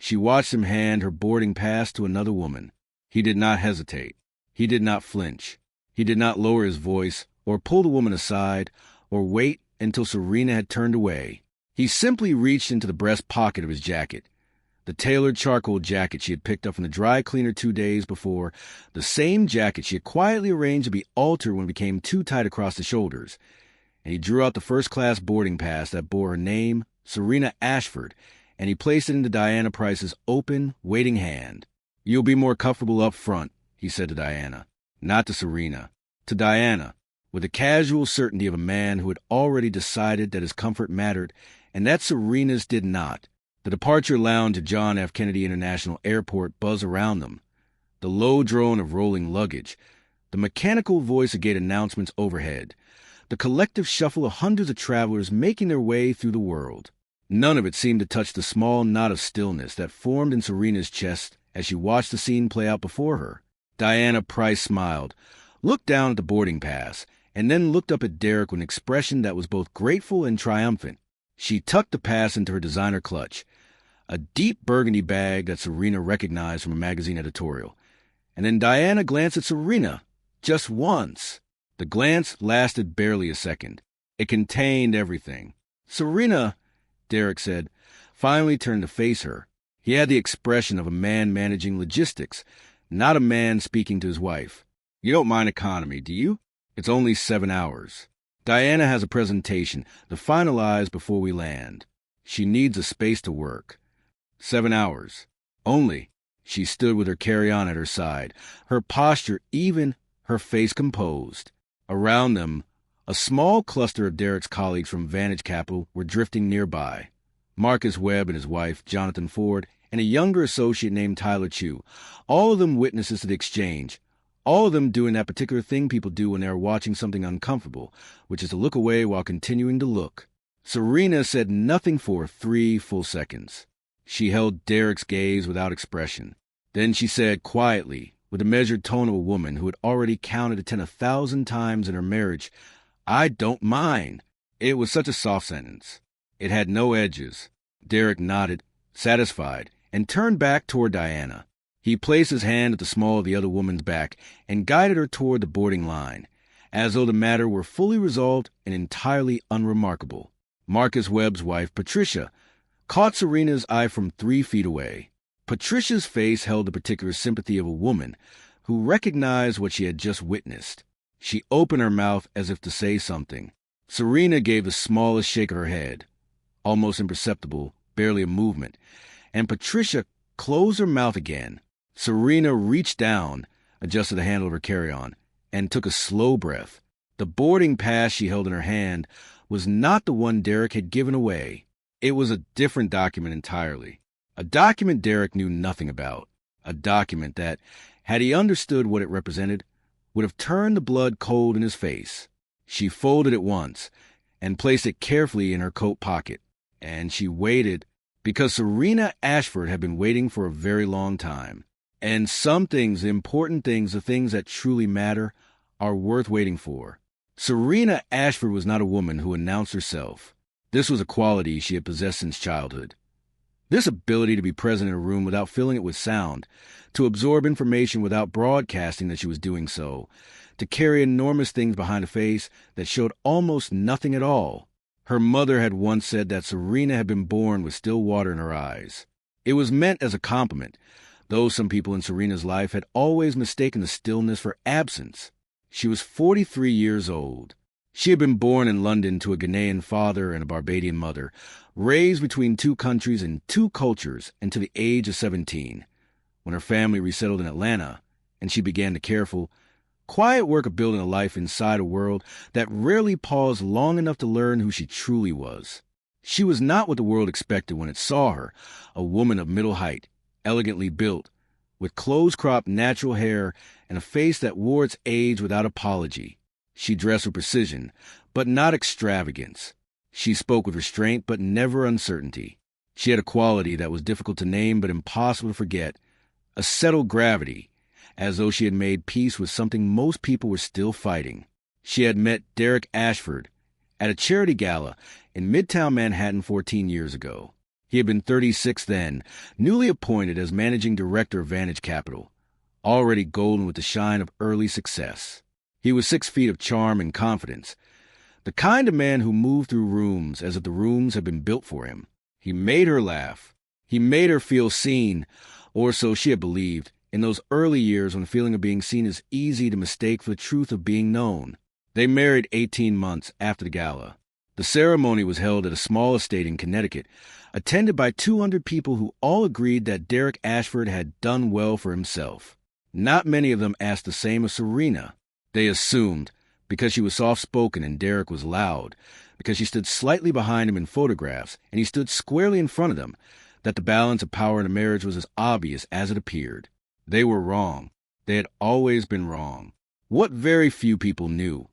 She watched him hand her boarding pass to another woman. He did not hesitate. He did not flinch. He did not lower his voice or pull the woman aside or wait until Serena had turned away. He simply reached into the breast pocket of his jacket, the tailored charcoal jacket she had picked up from the dry cleaner 2 days before, the same jacket she had quietly arranged to be altered when it became too tight across the shoulders, and he drew out the first-class boarding pass that bore her name, Serena Ashford, and he placed it into Diana Price's open, waiting hand. "You'll be more comfortable up front," he said to Diana. Not to Serena. To Diana, with the casual certainty of a man who had already decided that his comfort mattered, and that Serena's did not. The departure lounge at John F. Kennedy International Airport buzzed around them. The low drone of rolling luggage, the mechanical voice of gate announcements overhead, the collective shuffle of hundreds of travelers making their way through the world. None of it seemed to touch the small knot of stillness that formed in Serena's chest as she watched the scene play out before her. Diana Price smiled, looked down at the boarding pass, and then looked up at Derek with an expression that was both grateful and triumphant. She tucked the pass into her designer clutch, a deep burgundy bag that Serena recognized from a magazine editorial. And then Diana glanced at Serena, just once. The glance lasted barely a second. It contained everything. "Serena," Derek said, finally turned to face her. He had the expression of a man managing logistics, not a man speaking to his wife. "You don't mind economy, do you? It's only 7 hours. Diana has a presentation to finalize before we land. She needs a space to work. 7 hours. Only." She stood with her carry-on at her side, her posture even, her face composed. Around them, a small cluster of Derek's colleagues from Vantage Capital were drifting nearby. Marcus Webb and his wife, Jonathan Ford, and a younger associate named Tyler Chu, all of them witnesses to the exchange, all of them doing that particular thing people do when they are watching something uncomfortable, which is to look away while continuing to look. Serena said nothing for 3 full seconds. She held Derek's gaze without expression. Then she said quietly, with the measured tone of a woman who had already counted to 10 1,000 times in her marriage, "I don't mind." It was such a soft sentence. It had no edges. Derek nodded, satisfied, and turned back toward Diana. He placed his hand at the small of the other woman's back and guided her toward the boarding line, as though the matter were fully resolved and entirely unremarkable. Marcus Webb's wife, Patricia, caught Serena's eye from 3 feet away. Patricia's face held the particular sympathy of a woman who recognized what she had just witnessed. She opened her mouth as if to say something. Serena gave the smallest shake of her head, almost imperceptible, barely a movement, and Patricia closed her mouth again. Serena reached down, adjusted the handle of her carry-on, and took a slow breath. The boarding pass she held in her hand was not the one Derek had given away. It was a different document entirely. A document Derek knew nothing about. A document that, had he understood what it represented, would have turned the blood cold in his face. She folded it once and placed it carefully in her coat pocket. And she waited, because Serena Ashford had been waiting for a very long time. And some things, the important things, the things that truly matter, are worth waiting for. Serena Ashford was not a woman who announced herself. This was a quality she had possessed since childhood. This ability to be present in a room without filling it with sound, to absorb information without broadcasting that she was doing so, to carry enormous things behind a face that showed almost nothing at all. Her mother had once said that Serena had been born with still water in her eyes. It was meant as a compliment, though some people in Serena's life had always mistaken the stillness for absence. She was 43 years old. She had been born in London to a Ghanaian father and a Barbadian mother, raised between 2 countries and 2 cultures until the age of 17, when her family resettled in Atlanta, and she began the careful, quiet work of building a life inside a world that rarely paused long enough to learn who she truly was. She was not what the world expected when it saw her, a woman of middle height, elegantly built, with close-cropped natural hair and a face that wore its age without apology. She dressed with precision, but not extravagance. She spoke with restraint, but never uncertainty. She had a quality that was difficult to name but impossible to forget, a settled gravity, as though she had made peace with something most people were still fighting. She had met Derek Ashford at a charity gala in Midtown Manhattan 14 years ago. He had been 36 then, newly appointed as managing director of Vantage Capital, already golden with the shine of early success. He was 6 feet of charm and confidence, the kind of man who moved through rooms as if the rooms had been built for him. He made her laugh. He made her feel seen, or so she had believed, in those early years when the feeling of being seen is easy to mistake for the truth of being known. They married 18 months after the gala. The ceremony was held at a small estate in Connecticut, attended by 200 people who all agreed that Derek Ashford had done well for himself. Not many of them asked the same of Serena. They assumed, because she was soft-spoken and Derek was loud, because she stood slightly behind him in photographs and he stood squarely in front of them, that the balance of power in a marriage was as obvious as it appeared. They were wrong. They had always been wrong. What very few people knew,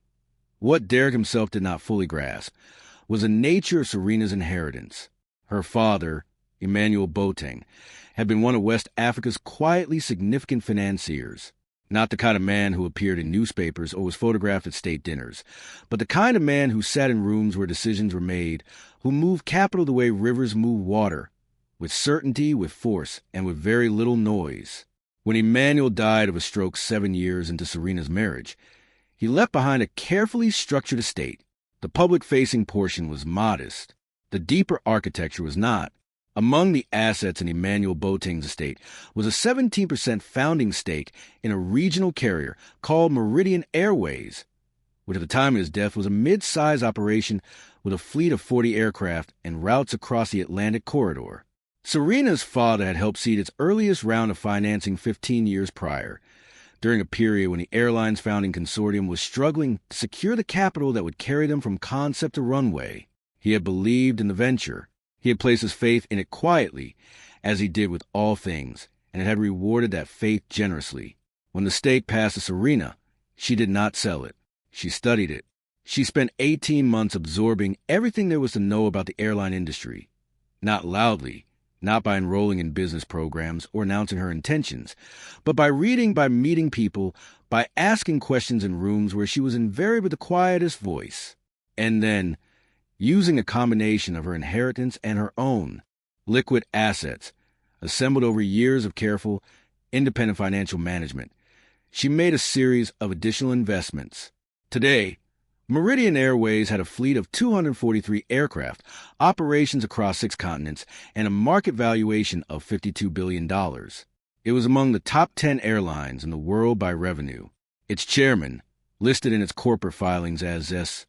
what Derek himself did not fully grasp, was the nature of Serena's inheritance. Her father, Emmanuel Boateng, had been one of West Africa's quietly significant financiers. Not the kind of man who appeared in newspapers or was photographed at state dinners, but the kind of man who sat in rooms where decisions were made, who moved capital the way rivers move water, with certainty, with force, and with very little noise. When Emmanuel died of a stroke 7 years into Serena's marriage, he left behind a carefully structured estate. The public-facing portion was modest. The deeper architecture was not. Among the assets in Emmanuel Boateng's estate was a 17% founding stake in a regional carrier called Meridian Airways, which at the time of his death was a mid-size operation with a fleet of 40 aircraft and routes across the Atlantic corridor. Serena's father had helped seed its earliest round of financing 15 years prior, during a period when the airline's founding consortium was struggling to secure the capital that would carry them from concept to runway. He had believed in the venture. He had placed his faith in it quietly, as he did with all things, and it had rewarded that faith generously. When the stake passed to Serena, she did not sell it. She studied it. She spent 18 months absorbing everything there was to know about the airline industry. Not loudly, not by enrolling in business programs or announcing her intentions, but by reading, by meeting people, by asking questions in rooms where she was invariably the quietest voice. And then, using a combination of her inheritance and her own liquid assets, assembled over years of careful, independent financial management, she made a series of additional investments. Today, Meridian Airways had a fleet of 243 aircraft, operations across 6 continents, and a market valuation of $52 billion. It was among the top 10 airlines in the world by revenue. Its chairman, listed in its corporate filings as S.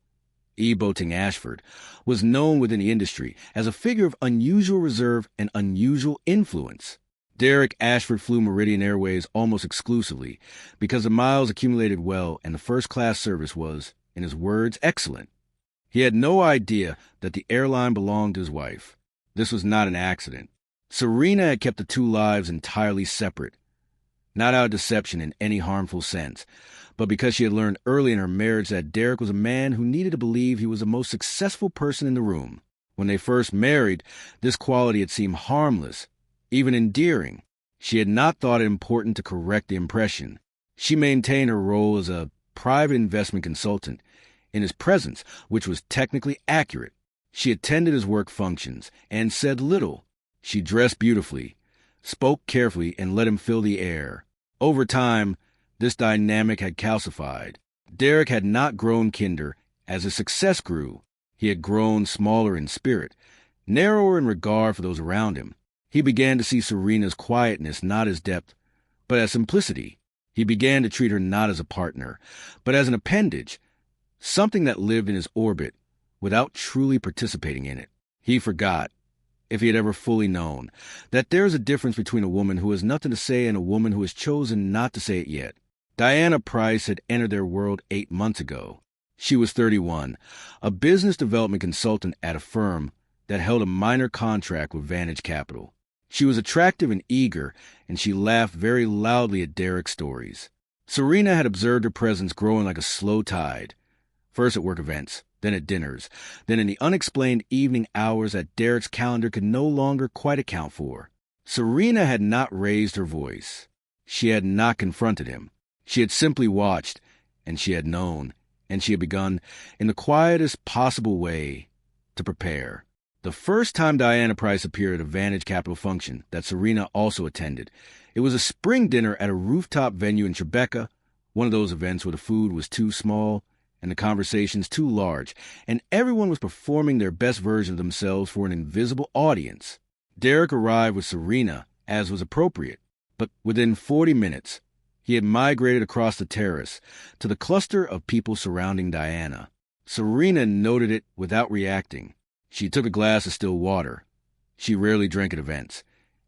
E. Boateng Ashford, was known within the industry as a figure of unusual reserve and unusual influence. Derek Ashford flew Meridian Airways almost exclusively because the miles accumulated well and the first-class service was, in his words, excellent. He had no idea that the airline belonged to his wife. This was not an accident. Serena had kept the 2 lives entirely separate, not out of deception in any harmful sense, but because she had learned early in her marriage that Derek was a man who needed to believe he was the most successful person in the room. When they first married, this quality had seemed harmless, even endearing. She had not thought it important to correct the impression. She maintained her role as a private investment consultant in his presence, which was technically accurate. She attended his work functions and said little. She dressed beautifully, spoke carefully, and let him fill the air. Over time, this dynamic had calcified. Derek had not grown kinder as his success grew. He had grown smaller in spirit, narrower in regard for those around him. He began to see Serena's quietness not as depth, but as simplicity. He began to treat her not as a partner, but as an appendage, something that lived in his orbit without truly participating in it. He forgot, if he had ever fully known, that there is a difference between a woman who has nothing to say and a woman who has chosen not to say it yet. Diana Price had entered their world 8 months ago. She was 31, a business development consultant at a firm that held a minor contract with Vantage Capital. She was attractive and eager, and she laughed very loudly at Derek's stories. Serena had observed her presence growing like a slow tide, first at work events, then at dinners, then in the unexplained evening hours that Derek's calendar could no longer quite account for. Serena had not raised her voice. She had not confronted him. She had simply watched, and she had known, and she had begun, in the quietest possible way, to prepare. The first time Diana Price appeared at a Vantage Capital function that Serena also attended, it was a spring dinner at a rooftop venue in Tribeca, one of those events where the food was too small and the conversations too large, and everyone was performing their best version of themselves for an invisible audience. Derek arrived with Serena, as was appropriate, but within 40 minutes, he had migrated across the terrace to the cluster of people surrounding Diana. Serena noted it without reacting. She took a glass of still water. She rarely drank at events,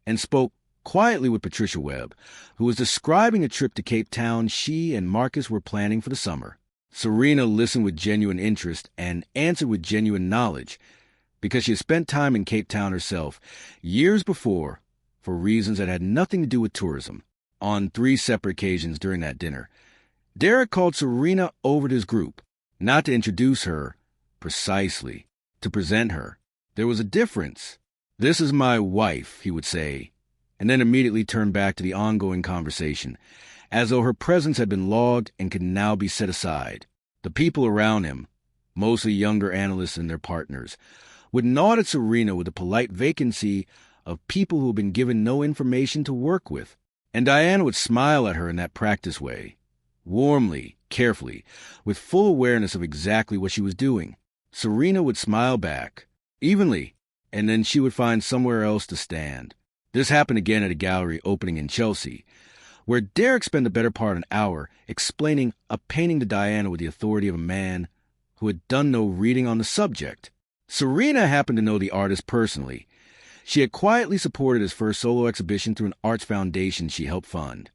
and spoke quietly with Patricia Webb, who was describing a trip to Cape Town she and Marcus were planning for the summer. Serena listened with genuine interest and answered with genuine knowledge, because she had spent time in Cape Town herself years before for reasons that had nothing to do with tourism. On 3 separate occasions during that dinner, Derek called Serena over to his group, not to introduce her, precisely, to present her. There was a difference. "This is my wife," he would say, and then immediately turn back to the ongoing conversation, as though her presence had been logged and could now be set aside. The people around him, mostly younger analysts and their partners, would nod at Serena with the polite vacancy of people who had been given no information to work with, and Diana would smile at her in that practice way, warmly, carefully, with full awareness of exactly what she was doing. Serena would smile back, evenly, and then she would find somewhere else to stand. This happened again at a gallery opening in Chelsea, where Derek spent the better part of an hour explaining a painting to Diana with the authority of a man who had done no reading on the subject. Serena happened to know the artist personally. She had quietly supported his first solo exhibition through an arts foundation she helped fund.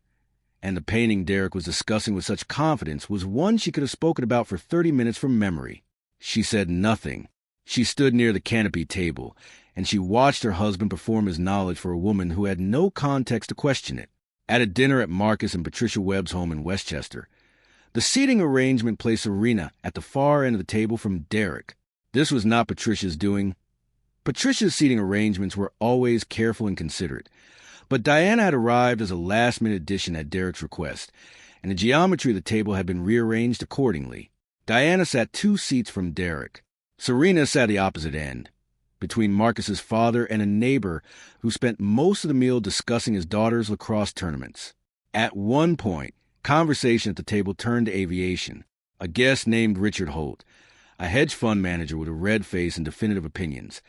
And the painting Derek was discussing with such confidence was one she could have spoken about for 30 minutes from memory. She said nothing. She stood near the canopy table, and she watched her husband perform his knowledge for a woman who had no context to question it. At a dinner at Marcus and Patricia Webb's home in Westchester, the seating arrangement placed Serena at the far end of the table from Derek. This was not Patricia's doing. Patricia's seating arrangements were always careful and considerate, but Diana had arrived as a last-minute addition at Derek's request, and the geometry of the table had been rearranged accordingly. Diana sat 2 seats from Derek. Serena sat at the opposite end, between Marcus's father and a neighbor who spent most of the meal discussing his daughter's lacrosse tournaments. At one point, conversation at the table turned to aviation. A guest named Richard Holt, a hedge fund manager with a red face and definitive opinions,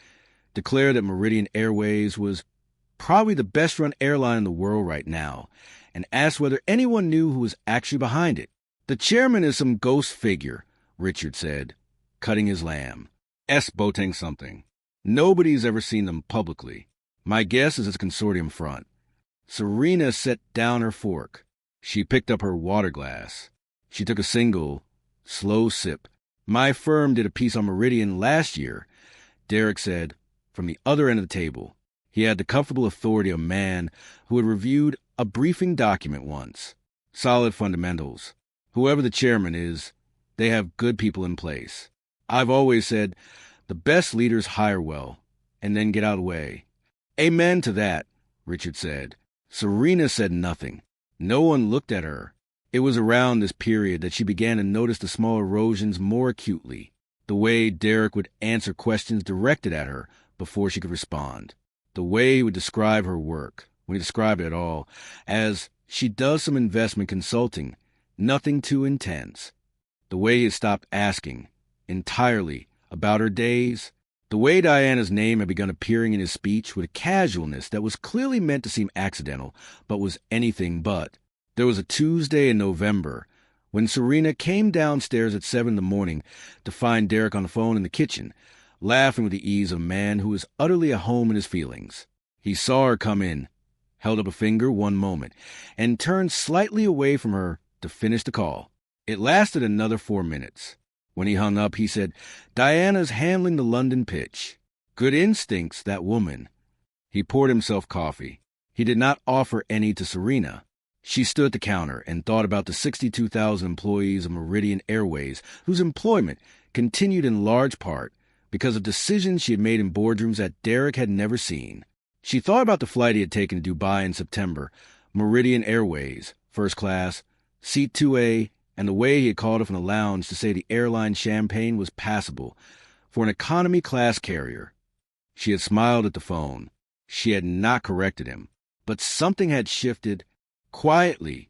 declared that Meridian Airways was probably the best-run airline in the world right now, and asked whether anyone knew who was actually behind it. "The chairman is some ghost figure," Richard said, cutting his lamb. "S. Boateng something. Nobody's ever seen them publicly. My guess is it's a consortium front." Serena set down her fork. She picked up her water glass. She took a single, slow sip. "My firm did a piece on Meridian last year," Derek said, from the other end of the table. He had the comfortable authority of a man who had reviewed a briefing document once. "Solid fundamentals. Whoever the chairman is, they have good people in place. I've always said the best leaders hire well, and then get out of the way." "Amen to that," Richard said. Serena said nothing. No one looked at her. It was around this period that she began to notice the small erosions more acutely, the way Derek would answer questions directed at her before she could respond, the way he would describe her work, when he described it at all, as "she does some investment consulting, nothing too intense," the way he had stopped asking, entirely, about her days, the way Diana's name had begun appearing in his speech with a casualness that was clearly meant to seem accidental, but was anything but. There was a Tuesday in November when Serena came downstairs at 7 in the morning to find Derek on the phone in the kitchen, laughing with the ease of a man who was utterly at home in his feelings. He saw her come in, held up a finger one moment, and turned slightly away from her to finish the call. It lasted another 4 minutes. When he hung up, he said, "Diana's handling the London pitch. Good instincts, that woman." He poured himself coffee. He did not offer any to Serena. She stood at the counter and thought about the 62,000 employees of Meridian Airways whose employment continued in large part because of decisions she had made in boardrooms that Derek had never seen. She thought about the flight he had taken to Dubai in September, Meridian Airways, first class, seat 2A, and the way he had called her from the lounge to say the airline champagne was passable for an economy class carrier. She had smiled at the phone. She had not corrected him. But something had shifted quietly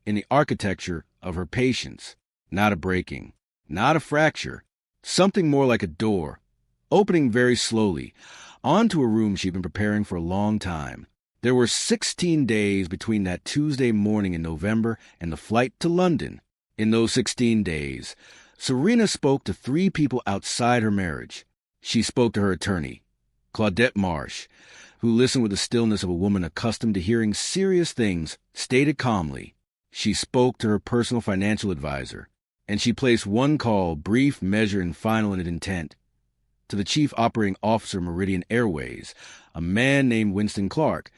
in the architecture of her patience. Not a breaking, not a fracture. Something more like a door, opening very slowly, onto a room she'd been preparing for a long time. There were 16 days between that Tuesday morning in November and the flight to London. In those 16 days, Serena spoke to 3 people outside her marriage. She spoke to her attorney, Claudette Marsh, who listened with the stillness of a woman accustomed to hearing serious things stated calmly. She spoke to her personal financial advisor, and she placed one call, brief, measured, and final in its intent, to the chief operating officer of Meridian Airways, a man named Winston Clark,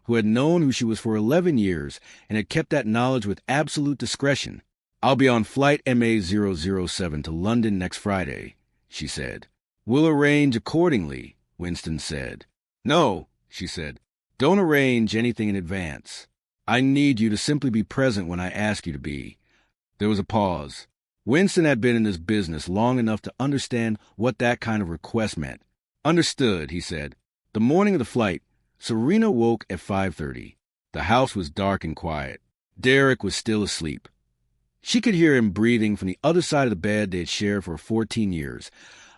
who had known who she was for 11 years and had kept that knowledge with absolute discretion. "I'll be on flight MA007 to London next Friday," she said. "We'll arrange accordingly," Winston said. "No," she said. "Don't arrange anything in advance. I need you to simply be present when I ask you to be." There was a pause. Winston had been in this business long enough to understand what that kind of request meant. "Understood," he said. The morning of the flight, Serena woke at 5:30. The house was dark and quiet. Derek was still asleep. She could hear him breathing from the other side of the bed they had shared for 14 years,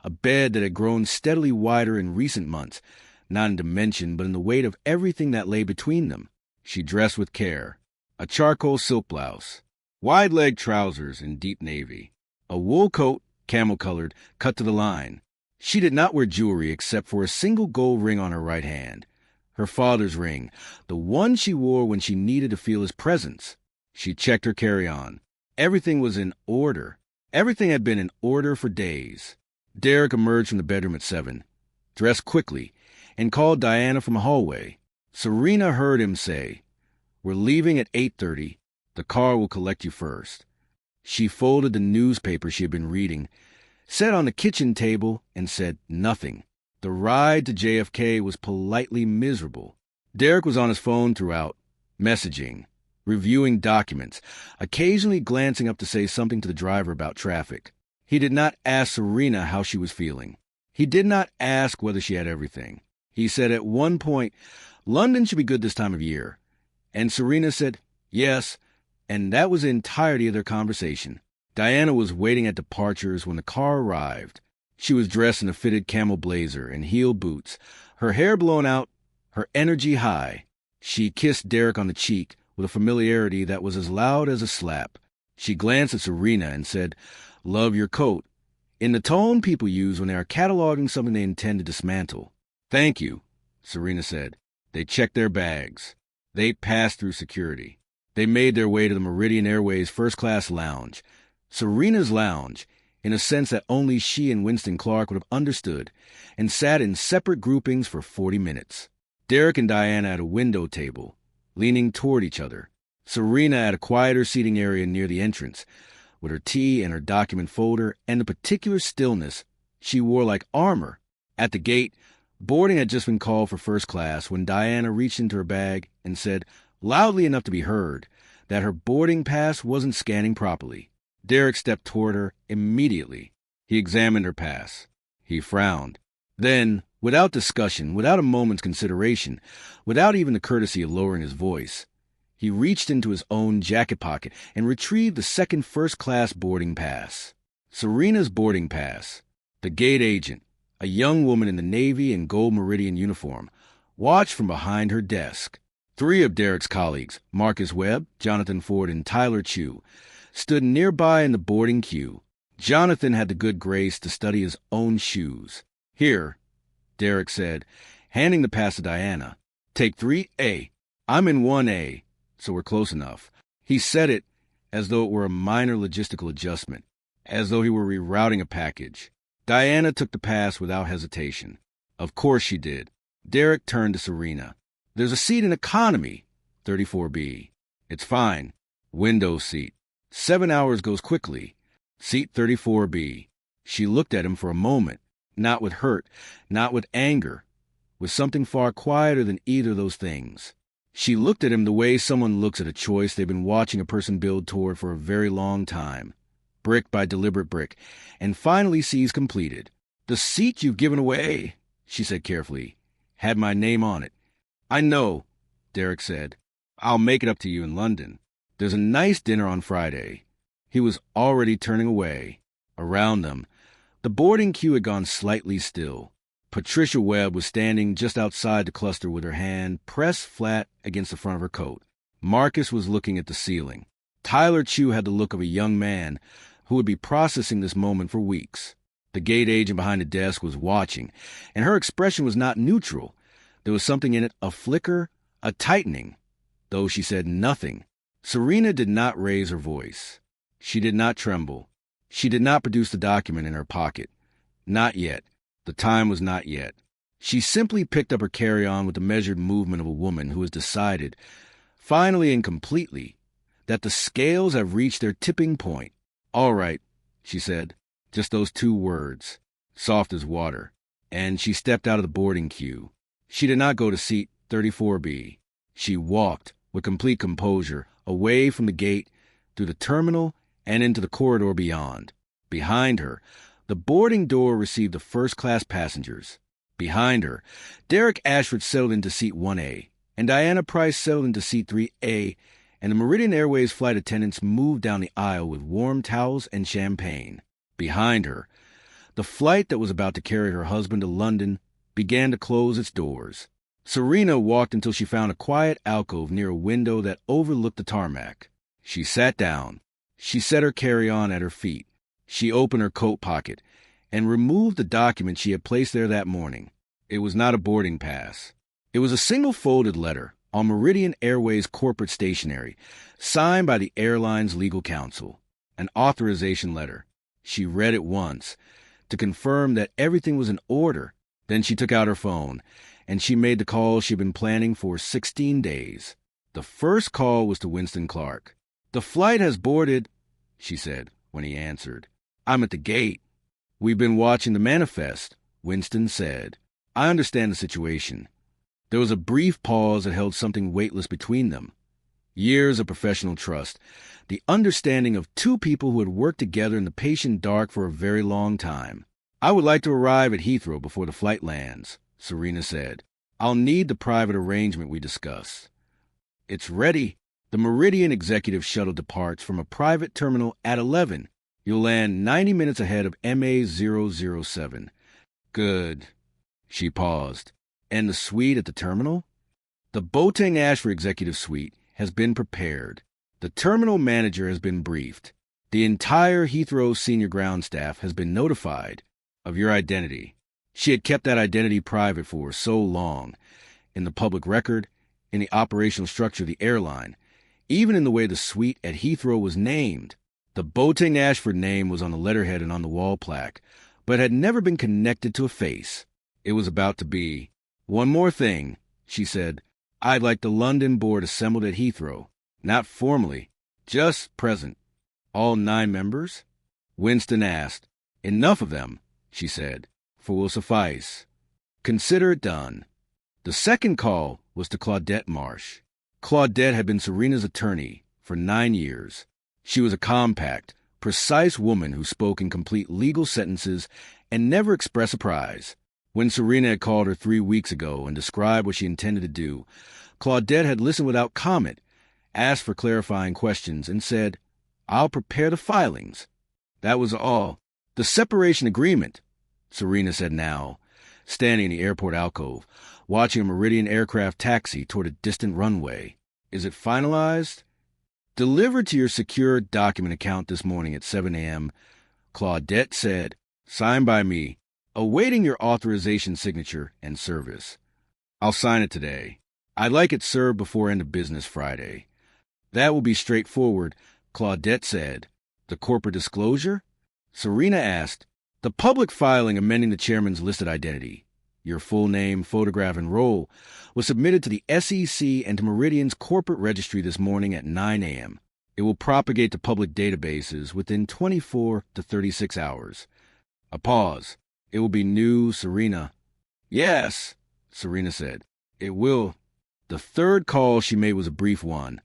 a bed that had grown steadily wider in recent months, not in dimension but in the weight of everything that lay between them. She dressed with care. A charcoal silk blouse, wide-leg trousers in deep navy, a wool coat, camel-colored, cut to the line. She did not wear jewelry except for a single gold ring on her right hand, her father's ring, the one she wore when she needed to feel his presence. She checked her carry-on. Everything was in order. Everything had been in order for days. Derek emerged from the bedroom at 7, dressed quickly, and called Diana from a hallway. Serena heard him say, "We're leaving at 8:30. The car will collect you first." She folded the newspaper she had been reading, sat on the kitchen table, and said nothing. The ride to JFK was politely miserable. Derek was on his phone throughout, messaging, reviewing documents, occasionally glancing up to say something to the driver about traffic. He did not ask Serena how she was feeling. He did not ask whether she had everything. He said at one point, "London should be good this time of year." And Serena said, "Yes," and that was the entirety of their conversation. Diana was waiting at departures when the car arrived. She was dressed in a fitted camel blazer and heel boots, her hair blown out, her energy high. She kissed Derek on the cheek with a familiarity that was as loud as a slap. She glanced at Serena and said, "Love your coat," in the tone people use when they are cataloging something they intend to dismantle. "Thank you," Serena said. They checked their bags. They passed through security. They made their way to the Meridian Airways first-class lounge. Serena's lounge, in a sense that only she and Winston Clark would have understood, and sat in separate groupings for 40 minutes. Derek and Diana at a window table, leaning toward each other. Serena at a quieter seating area near the entrance, with her tea and her document folder and the particular stillness she wore like armor. At the gate, boarding had just been called for first class when Diana reached into her bag and said, loudly enough to be heard, that her boarding pass wasn't scanning properly. Derek stepped toward her immediately. He examined her pass. He frowned. Then, without discussion, without a moment's consideration, without even the courtesy of lowering his voice, he reached into his own jacket pocket and retrieved the second first-class boarding pass. Serena's boarding pass. The gate agent, a young woman in the navy and gold meridian uniform, watched from behind her desk. 3 of Derek's colleagues, Marcus Webb, Jonathan Ford, and Tyler Chu, stood nearby in the boarding queue. Jonathan had the good grace to study his own shoes. "Here," Derek said, handing the pass to Diana. "Take 3A. I'm in 1A, so we're close enough." He said it as though it were a minor logistical adjustment, as though he were rerouting a package. Diana took the pass without hesitation. Of course she did. Derek turned to Serena. "There's a seat in economy, 34B. It's fine. Window seat. 7 hours goes quickly. Seat 34B. She looked at him for a moment, not with hurt, not with anger, with something far quieter than either of those things. She looked at him the way someone looks at a choice they've been watching a person build toward for a very long time, brick by deliberate brick, and finally sees completed. "The seat you've given away," she said carefully. Had my name on it. I know, Derek said. I'll make it up to you in London. There's a nice dinner on Friday. He was already turning away. Around them, the boarding queue had gone slightly still. Patricia Webb was standing just outside the cluster with her hand pressed flat against the front of her coat. Marcus was looking at the ceiling. Tyler Chu had the look of a young man who would be processing this moment for weeks. The gate agent behind the desk was watching, and her expression was not neutral. There was something in it, a flicker, a tightening, though she said nothing. Serena did not raise her voice. She did not tremble. She did not produce the document in her pocket. Not yet. The time was not yet. She simply picked up her carry-on with the measured movement of a woman who has decided, finally and completely, that the scales have reached their tipping point. All right, she said. Just those two words, soft as water. And she stepped out of the boarding queue. She did not go to seat 34B. She walked, with complete composure, away from the gate, through the terminal, and into the corridor beyond. Behind her, the boarding door received the first-class passengers. Behind her, Derek Ashford settled into seat 1A, and Diana Price settled into seat 3A, and the Meridian Airways flight attendants moved down the aisle with warm towels and champagne. Behind her, the flight that was about to carry her husband to London began to close its doors. Serena walked until she found a quiet alcove near a window that overlooked the tarmac. She sat down. She set her carry-on at her feet. She opened her coat pocket and removed the document she had placed there that morning. It was not a boarding pass. It was a single-folded letter on Meridian Airways corporate stationery, signed by the airline's legal counsel. An authorization letter. She read it once to confirm that everything was in order. Then she took out her phone, and she made the call she'd been planning for 16 days. The first call was to Winston Clark. "The flight has boarded," she said when he answered. "I'm at the gate." "We've been watching the manifest," Winston said. "I understand the situation." There was a brief pause that held something weightless between them. Years of professional trust, the understanding of two people who had worked together in the patient dark for a very long time. "I would like to arrive at Heathrow before the flight lands," Serena said. "I'll need the private arrangement we discussed." "It's ready." The Meridian executive shuttle departs from a private terminal at 11. You'll land 90 minutes ahead of MA007. "Good." She paused. "And the suite at the terminal?" "The Boateng Ashford executive suite has been prepared. The terminal manager has been briefed. The entire Heathrow senior ground staff has been notified of your identity." She had kept that identity private for so long, in the public record, in the operational structure of the airline, even in the way the suite at Heathrow was named. The Boateng Ashford name was on the letterhead and on the wall plaque, but had never been connected to a face. It was about to be. "One more thing," she said. "I'd like the London board assembled at Heathrow. Not formally, just present." "All 9 members?" Winston asked. "Enough of them," she said, "for will suffice." "Consider it done." The second call was to Claudette Marsh. Claudette had been Serena's attorney for 9 years. She was a compact, precise woman who spoke in complete legal sentences and never expressed surprise. When Serena had called her 3 weeks ago and described what she intended to do, Claudette had listened without comment, asked for clarifying questions, and said, "I'll prepare the filings." That was all. "The separation agreement," Serena said now, standing in the airport alcove, watching a Meridian aircraft taxi toward a distant runway. "Is it finalized?" "Delivered to your secure document account this morning at 7 a.m., Claudette said, "Signed by me, awaiting your authorization signature and service." "I'll sign it today. I'd like it served before end of business Friday." "That will be straightforward," Claudette said. "The corporate disclosure?" Serena asked. "The public filing amending the chairman's listed identity, your full name, photograph, and role, was submitted to the SEC and to Meridian's corporate registry this morning at 9 a.m. It will propagate to public databases within 24 to 36 hours. A pause. "It will be new, Serena." "Yes," Serena said. "It will." The third call she made was a brief one,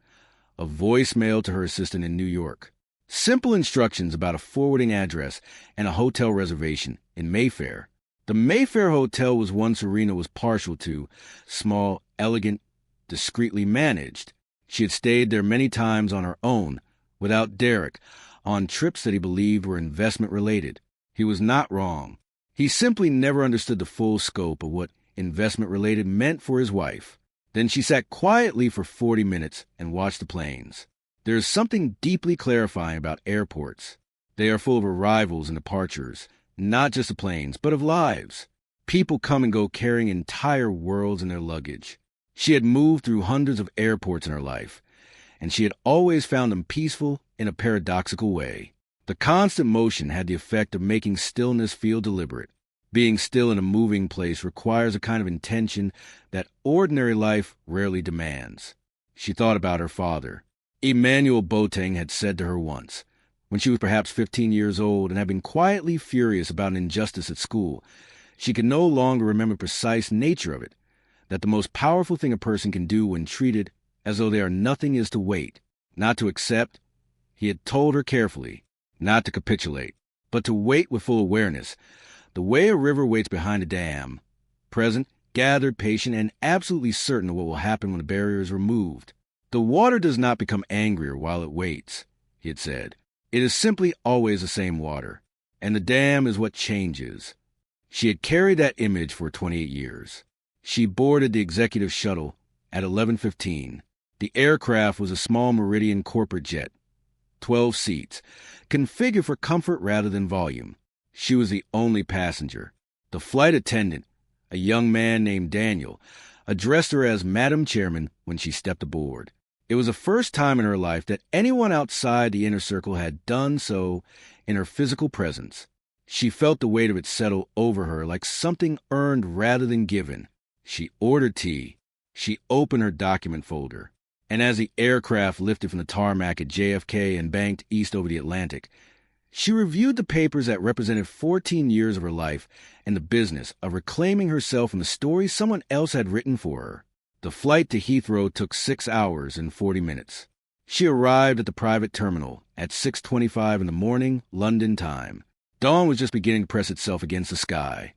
a voicemail to her assistant in New York. Simple instructions about a forwarding address and a hotel reservation in Mayfair. The Mayfair Hotel was one Serena was partial to, small, elegant, discreetly managed. She had stayed there many times on her own, without Derek, on trips that he believed were investment-related. He was not wrong. He simply never understood the full scope of what investment-related meant for his wife. Then she sat quietly for 40 minutes and watched the planes. There is something deeply clarifying about airports. They are full of arrivals and departures, not just of planes, but of lives. People come and go carrying entire worlds in their luggage. She had moved through hundreds of airports in her life, and she had always found them peaceful in a paradoxical way. The constant motion had the effect of making stillness feel deliberate. Being still in a moving place requires a kind of intention that ordinary life rarely demands. She thought about her father. Emmanuel Boateng had said to her once, when she was perhaps 15 years old and had been quietly furious about an injustice at school, she could no longer remember the precise nature of it, that the most powerful thing a person can do when treated as though they are nothing is to wait, not to accept. He had told her carefully, not to capitulate, but to wait with full awareness, the way a river waits behind a dam, present, gathered, patient, and absolutely certain of what will happen when the barrier is removed. The water does not become angrier while it waits, he had said. It is simply always the same water, and the dam is what changes. She had carried that image for 28 years. She boarded the executive shuttle at 11:15. The aircraft was a small Meridian corporate jet, 12 seats, configured for comfort rather than volume. She was the only passenger. The flight attendant, a young man named Daniel, addressed her as Madam Chairman when she stepped aboard. It was the first time in her life that anyone outside the inner circle had done so in her physical presence. She felt the weight of it settle over her like something earned rather than given. She ordered tea. She opened her document folder. And as the aircraft lifted from the tarmac at JFK and banked east over the Atlantic, she reviewed the papers that represented 14 years of her life and the business of reclaiming herself in the story someone else had written for her. The flight to Heathrow took 6 hours and 40 minutes. She arrived at the private terminal at 6:25 in the morning, London time. Dawn was just beginning to press itself against the sky.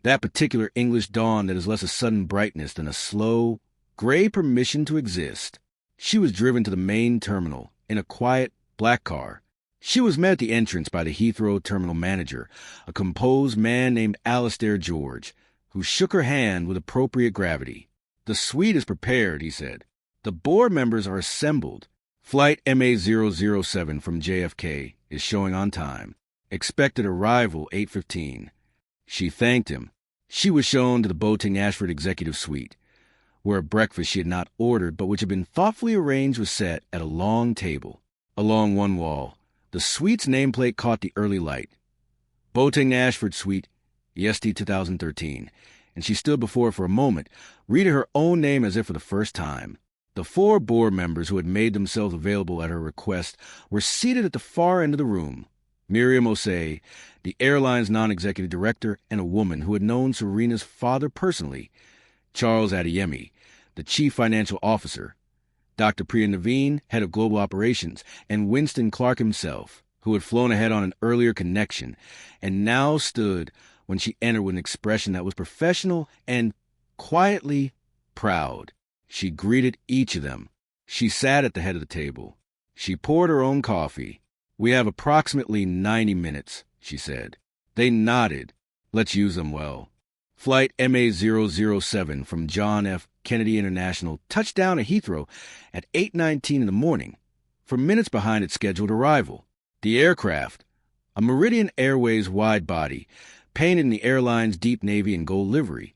That particular English dawn that is less a sudden brightness than a slow, gray permission to exist. She was driven to the main terminal in a quiet, black car. She was met at the entrance by the Heathrow terminal manager, a composed man named Alastair George, who shook her hand with appropriate gravity. "The suite is prepared," he said. "The board members are assembled. Flight MA007 from JFK is showing on time. Expected arrival 8:15. She thanked him. She was shown to the Boateng Ashford executive suite, where a breakfast she had not ordered but which had been thoughtfully arranged was set at a long table. Along one wall, the suite's nameplate caught the early light. Boateng Ashford Suite, EST 2013, and she stood before it for a moment, reading her own name as if for the first time. The 4 board members who had made themselves available at her request were seated at the far end of the room. Miriam Osei, the airline's non-executive director, and a woman who had known Serena's father personally, Charles Adeyemi, the chief financial officer, Dr. Priya Naveen, head of global operations, and Winston Clark himself, who had flown ahead on an earlier connection, and now stood when she entered with an expression that was professional and quietly proud. She greeted each of them. She sat at the head of the table. She poured her own coffee. "We have approximately 90 minutes, she said. They nodded. "Let's use them well." Flight MA007 from John F. Kennedy International touched down at Heathrow at 8:19 in the morning, for minutes behind its scheduled arrival. The aircraft, a Meridian Airways wide body, painted in the airline's deep navy and gold livery,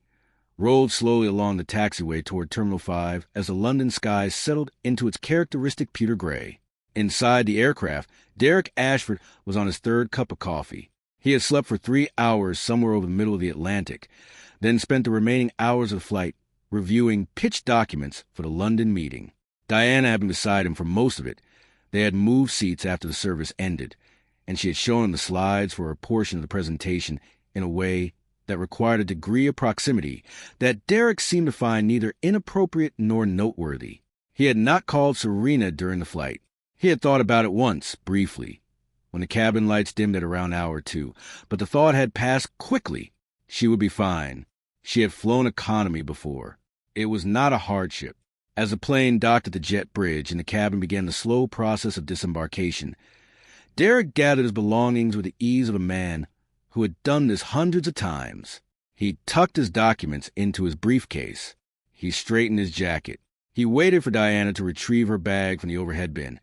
rolled slowly along the taxiway toward Terminal 5 as the London sky settled into its characteristic pewter gray. Inside the aircraft, Derek Ashford was on his 3rd cup of coffee. He had slept for 3 hours somewhere over the middle of the Atlantic, then spent the remaining hours of the flight reviewing pitch documents for the London meeting. Diana had been beside him for most of it. They had moved seats after the service ended, and she had shown him the slides for a portion of the presentation in a way that required a degree of proximity that Derek seemed to find neither inappropriate nor noteworthy. He had not called Serena during the flight. He had thought about it once, briefly, when the cabin lights dimmed at around hour 2, but the thought had passed quickly. She would be fine. She had flown economy before. It was not a hardship. As the plane docked at the jet bridge and the cabin began the slow process of disembarkation, Derek gathered his belongings with the ease of a man who had done this hundreds of times. He tucked his documents into his briefcase. He straightened his jacket. He waited for Diana to retrieve her bag from the overhead bin,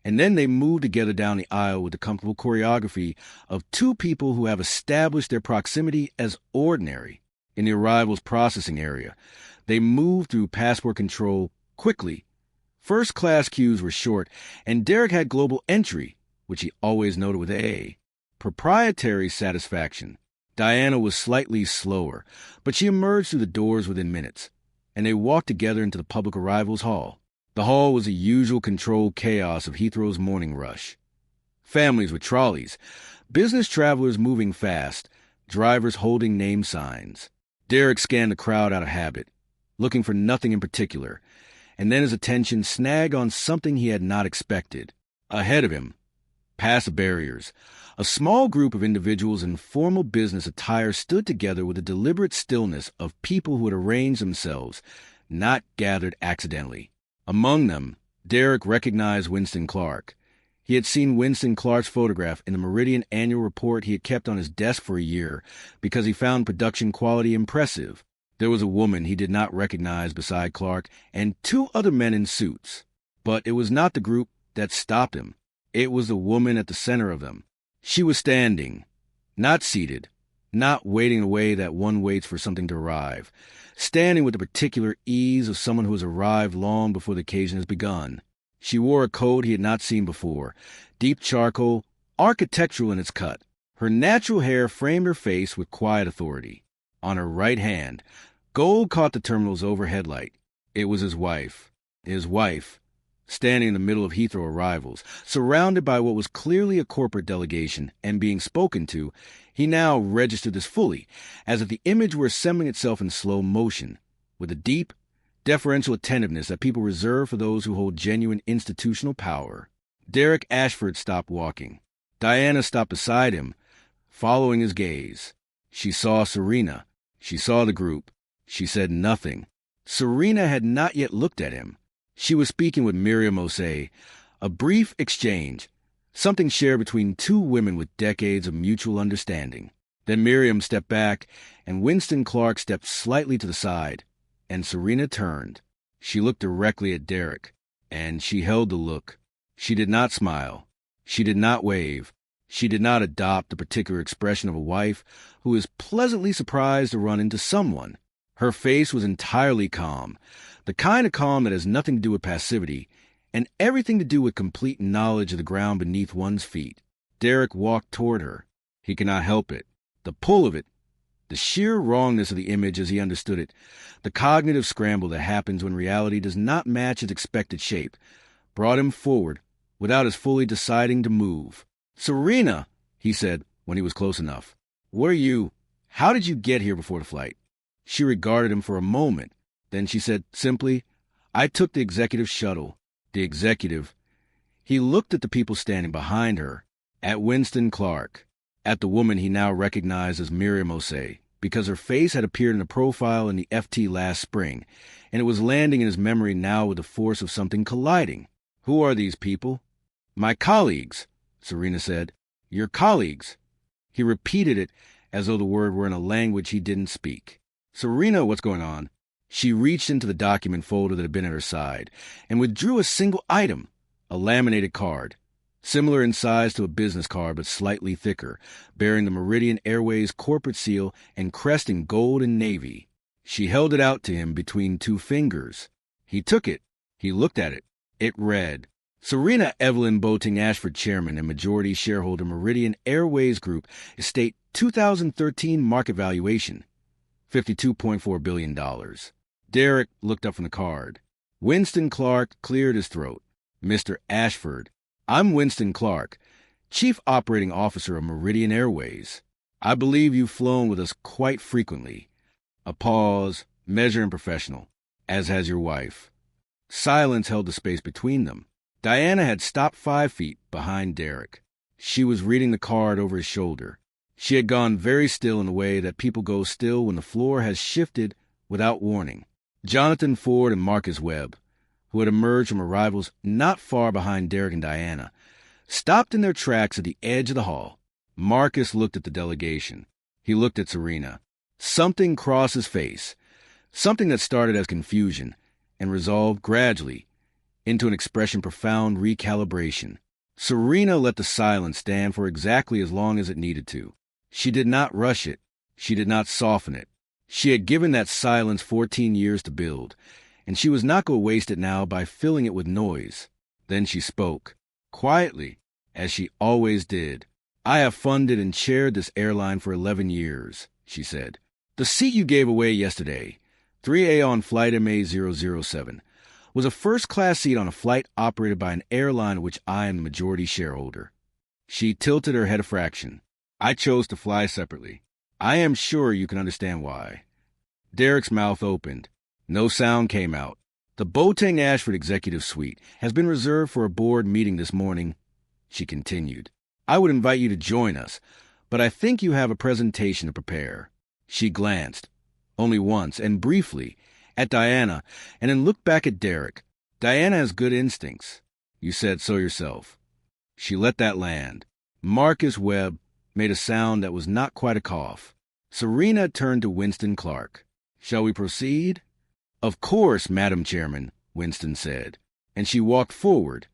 and then they moved together down the aisle with the comfortable choreography of two people who have established their proximity as ordinary. In the arrivals processing area, they moved through passport control quickly. First-class queues were short, and Derek had global entry, which he always noted with A. Proprietary satisfaction. Diana was slightly slower, but she emerged through the doors within minutes, and they walked together into the public arrivals hall. The hall was the usual controlled chaos of Heathrow's morning rush. Families with trolleys, business travelers moving fast, drivers holding name signs. Derek scanned the crowd out of habit, looking for nothing in particular, and then his attention snagged on something he had not expected. Ahead of him, past the barriers, a small group of individuals in formal business attire stood together with the deliberate stillness of people who had arranged themselves, not gathered accidentally. Among them, Derek recognized Winston Clark. He had seen Winston Clark's photograph in the Meridian annual report he had kept on his desk for a year because he found production quality impressive. There was a woman he did not recognize beside Clark and two other men in suits. But it was not the group that stopped him. It was the woman at the center of them. She was standing, not seated, not waiting the way that one waits for something to arrive, standing with the particular ease of someone who has arrived long before the occasion has begun. She wore a coat he had not seen before, deep charcoal, architectural in its cut. Her natural hair framed her face with quiet authority. On her right hand, gold caught the terminal's overhead light. It was his wife. Standing in the middle of Heathrow arrivals, surrounded by what was clearly a corporate delegation and being spoken to, he now registered this fully, as if the image were assembling itself in slow motion, with a deep, deferential attentiveness that people reserve for those who hold genuine institutional power. Derek Ashford stopped walking. Diana stopped beside him, following his gaze. She saw Serena. She saw the group. She said nothing. Serena had not yet looked at him. She was speaking with Miriam Osei, a brief exchange, something shared between two women with decades of mutual understanding. Then Miriam stepped back, and Winston Clark stepped slightly to the side, and Serena turned. She looked directly at Derek, and she held the look. She did not smile. She did not wave. She did not adopt the particular expression of a wife who is pleasantly surprised to run into someone. Her face was entirely calm, the kind of calm that has nothing to do with passivity and everything to do with complete knowledge of the ground beneath one's feet. Derek walked toward her. He could not help it. The pull of it, the sheer wrongness of the image as he understood it, the cognitive scramble that happens when reality does not match its expected shape, brought him forward without his fully deciding to move. "Serena," he said when he was close enough. How did you get here before the flight?" She regarded him for a moment. Then she said simply, "I took the executive shuttle." The executive. He looked at the people standing behind her, at Winston Clark, at the woman he now recognized as Miriam Osei, because her face had appeared in a profile in the FT last spring, and it was landing in his memory now with the force of something colliding. "Who are these people?" "My colleagues," Serena said. "Your colleagues." He repeated it as though the word were in a language he didn't speak. "Serena, what's going on?" She reached into the document folder that had been at her side and withdrew a single item, a laminated card, similar in size to a business card but slightly thicker, bearing the Meridian Airways corporate seal and crest in gold and navy. She held it out to him between two fingers. He took it. He looked at it. It read, "Serena Evelyn Boating Ashford, Chairman and Majority Shareholder, Meridian Airways Group, Estate 2013 Market Valuation, $52.4 billion. Derek looked up from the card. Winston Clark cleared his throat. "Mr. Ashford, I'm Winston Clark, Chief Operating Officer of Meridian Airways. I believe you've flown with us quite frequently." A pause, measured and professional, as has your wife. Silence held the space between them. Diana had stopped 5 feet behind Derek. She was reading the card over his shoulder. She had gone very still in the way that people go still when the floor has shifted without warning. Jonathan Ford and Marcus Webb, who had emerged from arrivals not far behind Derek and Diana, stopped in their tracks at the edge of the hall. Marcus looked at the delegation. He looked at Serena. Something crossed his face, something that started as confusion and resolved gradually into an expression of profound recalibration. Serena let the silence stand for exactly as long as it needed to. She did not rush it. She did not soften it. She had given that silence 14 years to build, and she was not going to waste it now by filling it with noise. Then she spoke, quietly, as she always did. "I have funded and chaired this airline for 11 years, she said. "The seat you gave away yesterday, 3A on flight MA007, was a first-class seat on a flight operated by an airline of which I am the majority shareholder." She tilted her head a fraction. "I chose to fly separately. I am sure you can understand why." Derek's mouth opened. No sound came out. "The Boateng Ashford Executive Suite has been reserved for a board meeting this morning," she continued. "I would invite you to join us, but I think you have a presentation to prepare." She glanced, only once, and briefly, at Diana, and then looked back at Derek. "Diana has good instincts. You said so yourself." She let that land. Marcus Webb made a sound that was not quite a cough. Serena turned to Winston Clark. "Shall we proceed?" "Of course, Madam Chairman," Winston said, and she walked forward,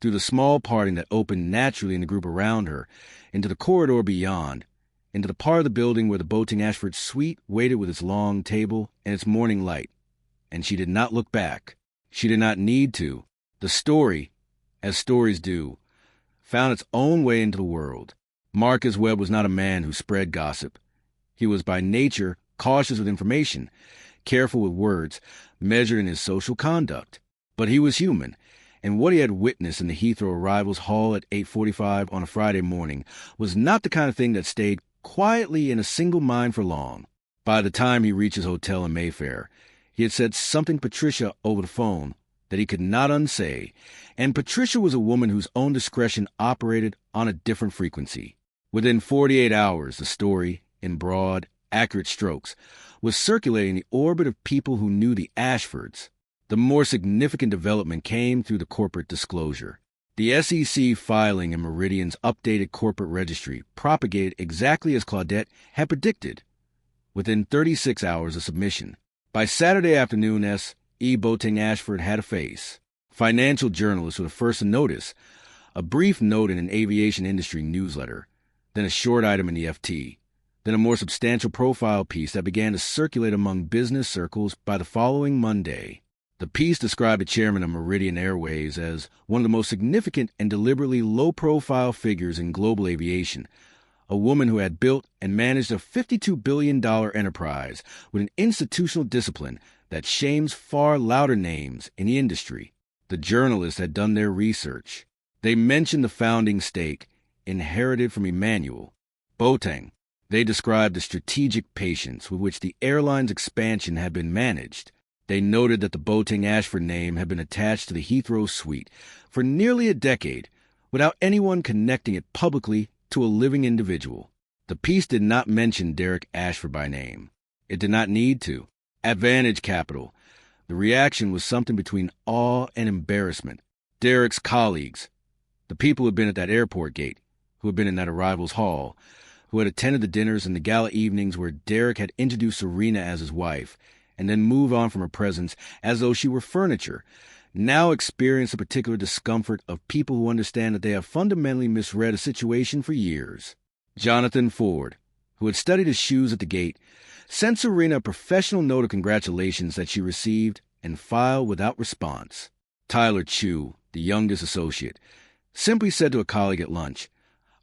through the small parting that opened naturally in the group around her, into the corridor beyond, into the part of the building where the Boateng Ashford suite waited with its long table and its morning light. And she did not look back. She did not need to. The story, as stories do, found its own way into the world. Marcus Webb was not a man who spread gossip. He was by nature cautious with information, careful with words, measured in his social conduct. But he was human, and what he had witnessed in the Heathrow arrivals hall at 8:45 on a Friday morning was not the kind of thing that stayed quietly in a single mind for long. By the time he reached his hotel in Mayfair, he had said something to Patricia over the phone that he could not unsay, and Patricia was a woman whose own discretion operated on a different frequency. Within 48 hours, the story, in broad, accurate strokes, was circulating the orbit of people who knew the Ashfords. The more significant development came through the corporate disclosure. The SEC filing in Meridian's updated corporate registry propagated exactly as Claudette had predicted, within 36 hours of submission. By Saturday afternoon, S.E. Boateng Ashford had a face. Financial journalists were the first to notice, a brief note in an aviation industry newsletter, then a short item in the FT, then a more substantial profile piece that began to circulate among business circles by the following Monday. The piece described the chairman of Meridian Airways as one of the most significant and deliberately low-profile figures in global aviation, a woman who had built and managed a $52 billion enterprise with an institutional discipline that shames far louder names in the industry. The journalists had done their research. They mentioned the founding stake, inherited from Emmanuel Boateng. They described the strategic patience with which the airline's expansion had been managed. They noted that the Boateng Ashford name had been attached to the Heathrow suite for nearly a decade without anyone connecting it publicly to a living individual. The piece did not mention Derek Ashford by name. It did not need to. At Vantage Capital, the reaction was something between awe and embarrassment. Derek's colleagues, the people who had been at that airport gate, who had been in that arrivals hall, who had attended the dinners and the gala evenings where Derek had introduced Serena as his wife, and then moved on from her presence as though she were furniture, now experienced a particular discomfort of people who understand that they have fundamentally misread a situation for years. Jonathan Ford, who had studied his shoes at the gate, sent Serena a professional note of congratulations that she received and filed without response. Tyler Chu, the youngest associate, simply said to a colleague at lunch,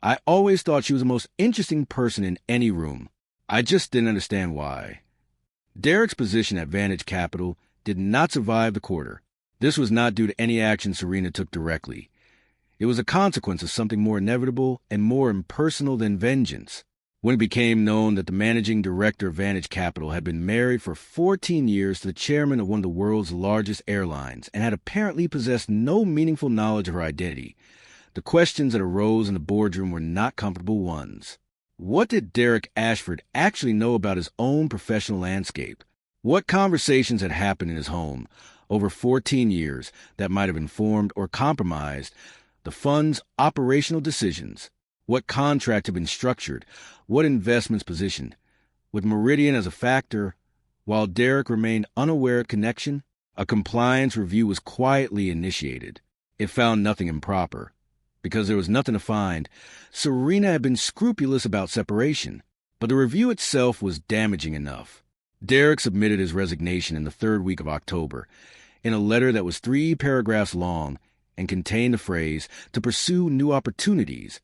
"I always thought she was the most interesting person in any room. I just didn't understand why." Derek's position at Vantage Capital did not survive the quarter. This was not due to any action Serena took directly. It was a consequence of something more inevitable and more impersonal than vengeance. When it became known that the managing director of Vantage Capital had been married for 14 years to the chairman of one of the world's largest airlines and had apparently possessed no meaningful knowledge of her identity, the questions that arose in the boardroom were not comfortable ones. What did Derek Ashford actually know about his own professional landscape? What conversations had happened in his home over 14 years that might have informed or compromised the fund's operational decisions? What contract had been structured? What investments positioned? With Meridian as a factor, while Derek remained unaware of connection, a compliance review was quietly initiated. It found nothing improper. Because there was nothing to find, Serena had been scrupulous about separation, but the review itself was damaging enough. Derek submitted his resignation in the third week of October, in a letter that was 3 paragraphs long and contained the phrase, "to pursue new opportunities,"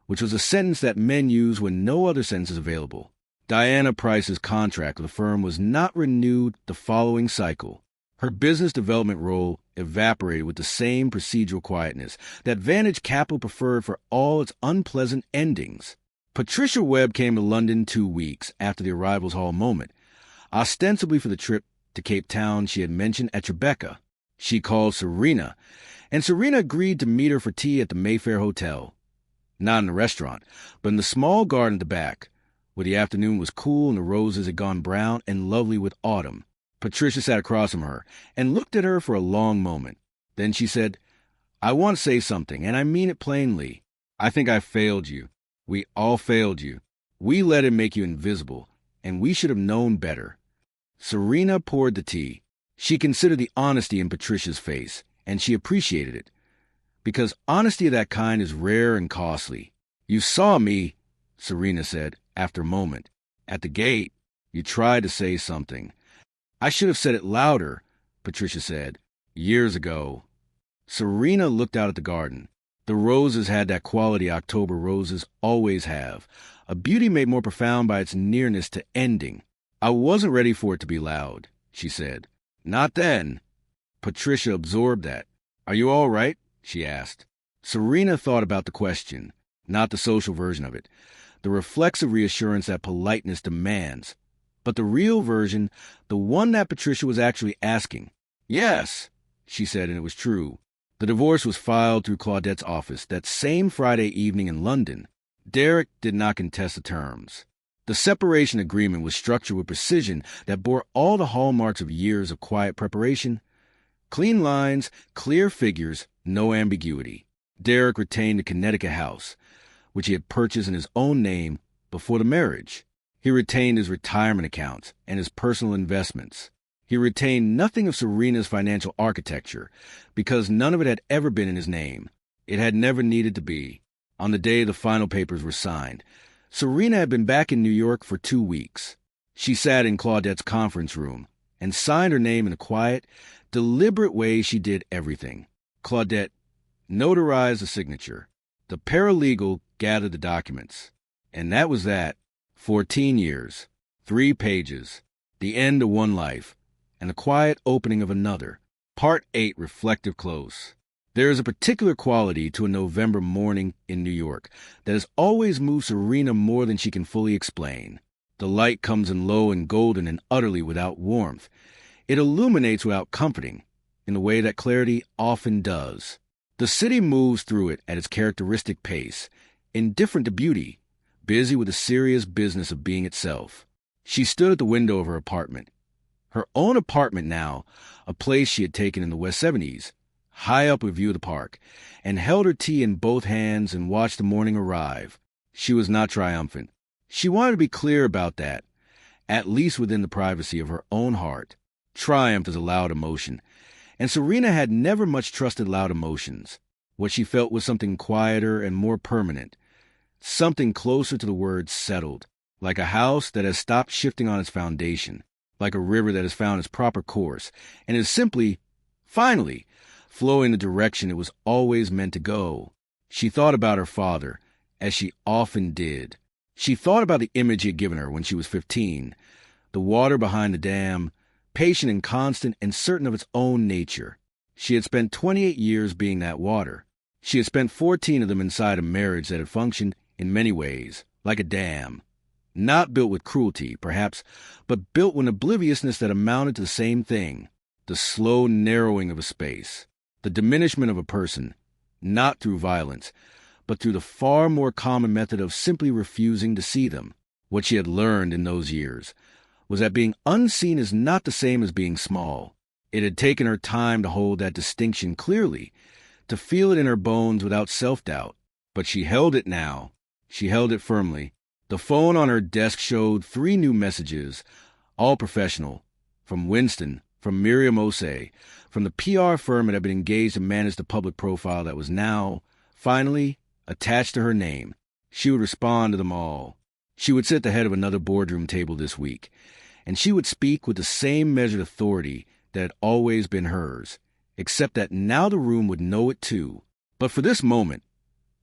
which was a sentence that men use when no other sentence is available. Diana Price's contract with the firm was not renewed the following cycle. Her business development role evaporated with the same procedural quietness that Vantage Capital preferred for all its unpleasant endings. Patricia Webb came to London 2 weeks after the arrivals hall moment, ostensibly for the trip to Cape Town she had mentioned at Tribeca. She called Serena, and Serena agreed to meet her for tea at the Mayfair Hotel. Not in the restaurant, but in the small garden at the back, where the afternoon was cool and the roses had gone brown and lovely with autumn. Patricia sat across from her and looked at her for a long moment. Then she said, "I want to say something, and I mean it plainly. I think I failed you. We all failed you. We let him make you invisible, and we should have known better." Serena poured the tea. She considered the honesty in Patricia's face, and she appreciated it, because honesty of that kind is rare and costly. "You saw me," Serena said, after a moment. "At the gate. You tried to say something." "I should have said it louder," Patricia said. "Years ago." Serena looked out at the garden. The roses had that quality October roses always have, a beauty made more profound by its nearness to ending. "I wasn't ready for it to be loud," she said. "Not then." Patricia absorbed that. "Are you all right?" she asked. Serena thought about the question, not the social version of it, the reflexive reassurance that politeness demands, but the real version, the one that Patricia was actually asking. "Yes," she said, and it was true. The divorce was filed through Claudette's office that same Friday evening in London. Derek did not contest the terms. The separation agreement was structured with precision that bore all the hallmarks of years of quiet preparation. Clean lines, clear figures, no ambiguity. Derek retained the Connecticut house, which he had purchased in his own name before the marriage. He retained his retirement accounts and his personal investments. He retained nothing of Serena's financial architecture, because none of it had ever been in his name. It had never needed to be. On the day the final papers were signed, Serena had been back in New York for 2 weeks. She sat in Claudette's conference room and signed her name in a quiet, deliberate way she did everything. Claudette notarized the signature. The paralegal gathered the documents. And that was that. 14 years, 3 pages, the end of one life, and the quiet opening of another. Part 8, reflective close. There is a particular quality to a November morning in New York that has always moved Serena more than she can fully explain. The light comes in low and golden and utterly without warmth. It illuminates without comforting, in the way that clarity often does. The city moves through it at its characteristic pace, indifferent to beauty, busy with the serious business of being itself. She stood at the window of her apartment. Her own apartment now, a place she had taken in the West 70s, high up with view of the park, and held her tea in both hands and watched the morning arrive. She was not triumphant. She wanted to be clear about that, at least within the privacy of her own heart. Triumph is a loud emotion, and Serena had never much trusted loud emotions. What she felt was something quieter and more permanent, something closer to the word settled, like a house that has stopped shifting on its foundation, like a river that has found its proper course and is simply, finally, flowing the direction it was always meant to go. She thought about her father, as she often did. She thought about the image he had given her when she was 15, the water behind the dam, patient and constant and certain of its own nature. She had spent 28 years being that water. She had spent 14 of them inside a marriage that had functioned, in many ways, like a dam. Not built with cruelty, perhaps, but built with an obliviousness that amounted to the same thing, the slow narrowing of a space, the diminishment of a person, not through violence, but through the far more common method of simply refusing to see them. What she had learned in those years was that being unseen is not the same as being small. It had taken her time to hold that distinction clearly, to feel it in her bones without self-doubt. But she held it now. She held it firmly. The phone on her desk showed 3 new messages, all professional, from Winston, from Miriam Osei, from the PR firm that had been engaged to manage the public profile that was now, finally, attached to her name. She would respond to them all. She would sit at the head of another boardroom table this week, and she would speak with the same measured authority that had always been hers, except that now the room would know it too. But for this moment,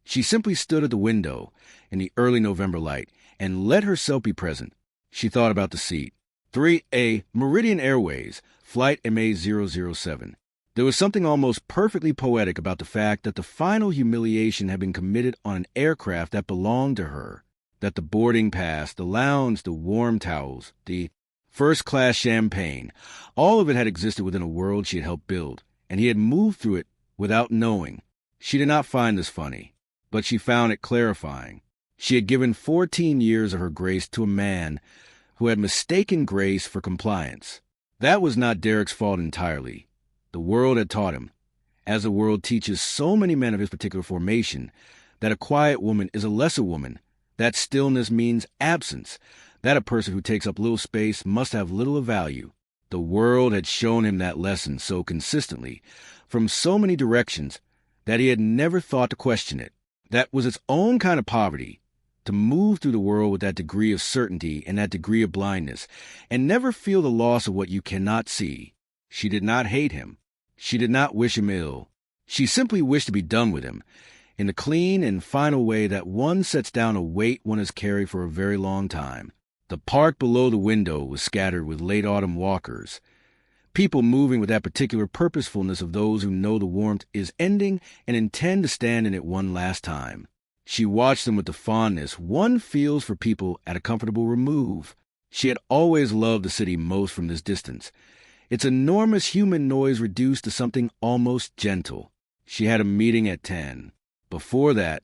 she simply stood at the window in the early November light and let herself be present. She thought about the seat. 3A, Meridian Airways, Flight MA007. There was something almost perfectly poetic about the fact that the final humiliation had been committed on an aircraft that belonged to her, that the boarding pass, the lounge, the warm towels, the first-class champagne, all of it had existed within a world she had helped build, and he had moved through it without knowing. She did not find this funny, but she found it clarifying. She had given 14 years of her grace to a man who had mistaken grace for compliance. That was not Derek's fault entirely. The world had taught him, as the world teaches so many men of his particular formation, that a quiet woman is a lesser woman, that stillness means absence, that a person who takes up little space must have little of value. The world had shown him that lesson so consistently, from so many directions, that he had never thought to question it. That was its own kind of poverty, to move through the world with that degree of certainty and that degree of blindness, and never feel the loss of what you cannot see. She did not hate him. She did not wish him ill. She simply wished to be done with him, in the clean and final way that one sets down a weight one has carried for a very long time. The park below the window was scattered with late autumn walkers, people moving with that particular purposefulness of those who know the warmth is ending and intend to stand in it one last time. She watched them with the fondness one feels for people at a comfortable remove. She had always loved the city most from this distance, its enormous human noise reduced to something almost gentle. She had a meeting at 10. Before that,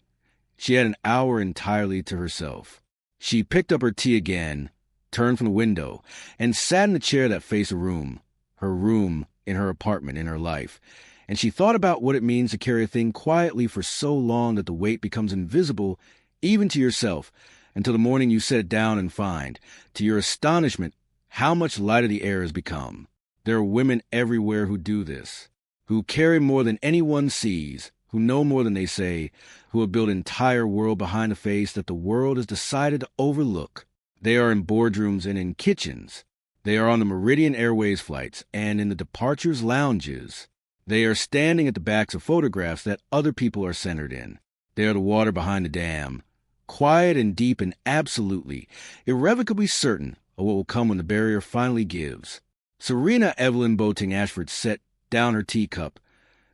she had an hour entirely to herself. She picked up her tea again, turned from the window, and sat in the chair that faced her room in her apartment, in her life. And she thought about what it means to carry a thing quietly for so long that the weight becomes invisible even to yourself, until the morning you set it down and find, to your astonishment, how much lighter the air has become. There are women everywhere who do this, who carry more than anyone sees, who know more than they say, who have built an entire world behind a face that the world has decided to overlook. They are in boardrooms and in kitchens. They are on the Meridian Airways flights and in the departures lounges. They are standing at the backs of photographs that other people are centered in. They are the water behind the dam, quiet and deep and absolutely, irrevocably certain of what will come when the barrier finally gives. Serena Evelyn Boating Ashford set down her teacup,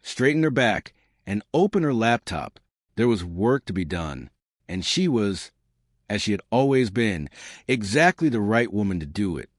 straightened her back, and opened her laptop. There was work to be done, and she was, as she had always been, exactly the right woman to do it.